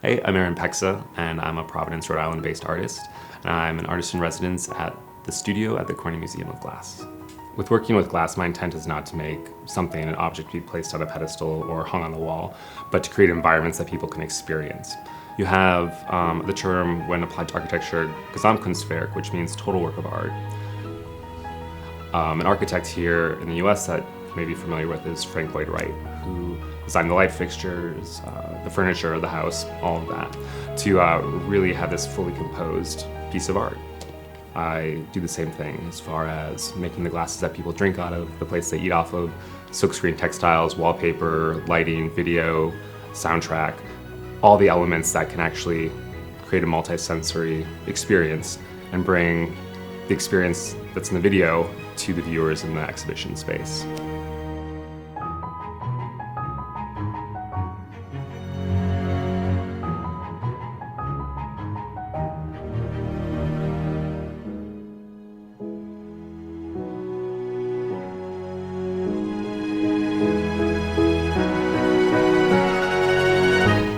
Hey, I'm Aaron Pexa, and I'm a Providence, Rhode Island-based artist. And I'm an artist in residence at the studio at the Corning Museum of Glass. With working with glass, my intent is not to make something, an object, be placed on a pedestal or hung on the wall, but to create environments that people can experience. You have the term, when applied to architecture, Gesamtkunstwerk, which means total work of art. An architect here in the US that you may be familiar with is Frank Lloyd Wright, who designed the light fixtures, the furniture of the house, all of that, to really have this fully composed piece of art. I do the same thing as far as making the glasses that people drink out of, the plates they eat off of, silkscreen textiles, wallpaper, lighting, video, soundtrack, all the elements that can actually create a multi-sensory experience and bring the experience that's in the video to the viewers in the exhibition space.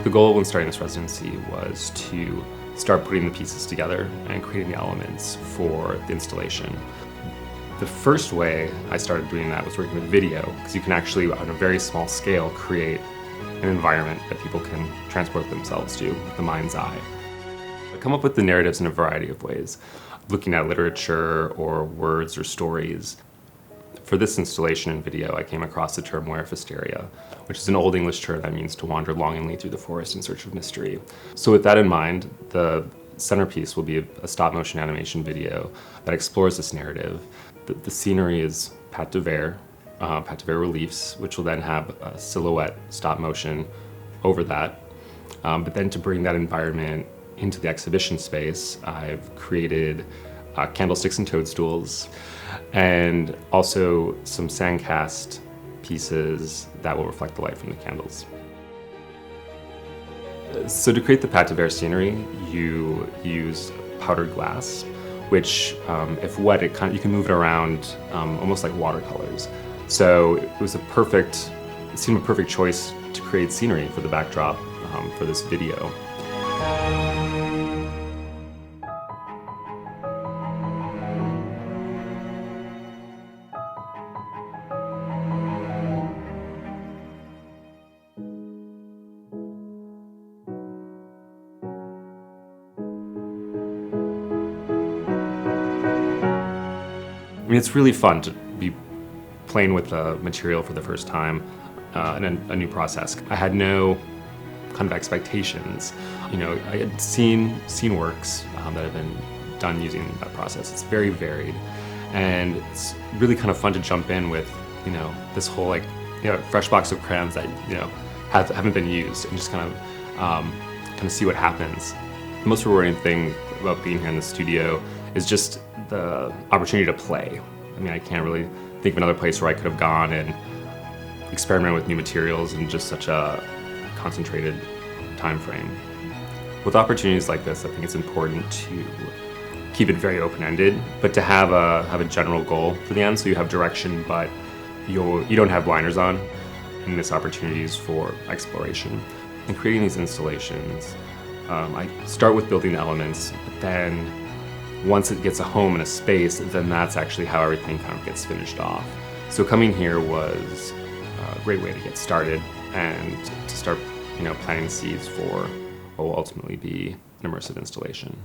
The goal when starting this residency was to start putting the pieces together and creating the elements for the installation. The first way I started doing that was working with video, because you can actually, on a very small scale, create an environment that people can transport themselves to, with the mind's eye. I come up with the narratives in a variety of ways, looking at literature or words or stories. For this installation in video, I came across the term werifesteria, which is an Old English term that means to wander longingly through the forest in search of mystery. So with that in mind, the centerpiece will be a stop-motion animation video that explores this narrative. The scenery is pâte de verre reliefs, which will then have a silhouette stop-motion over that. But then to bring that environment into the exhibition space, I've created candlesticks and toadstools, and also some sandcast pieces that will reflect the light from the candles. So to create the pâte de verre scenery, you use powdered glass, which, if wet, you can move it around almost like watercolors. So it seemed a perfect choice to create scenery for the backdrop for this video. I mean, it's really fun to be playing with the material for the first time in a new process. I had no kind of expectations. You know, I had seen works that have been done using that process. It's very varied, and it's really kind of fun to jump in with, you know, this whole fresh box of crayons that haven't been used, and just kind of see what happens. The most rewarding thing about being here in the studio is just the opportunity to play. I mean, I can't really think of another place where I could have gone and experimented with new materials in just such a concentrated time frame. With opportunities like this, I think it's important to keep it very open-ended, but to have a general goal for the end, so you have direction, but you don't have blinders on, and miss opportunities for exploration. In creating these installations, I start with building the elements, but then once it gets a home and a space, then that's actually how everything kind of gets finished off. So coming here was a great way to get started and to start, planting seeds for what will ultimately be an immersive installation.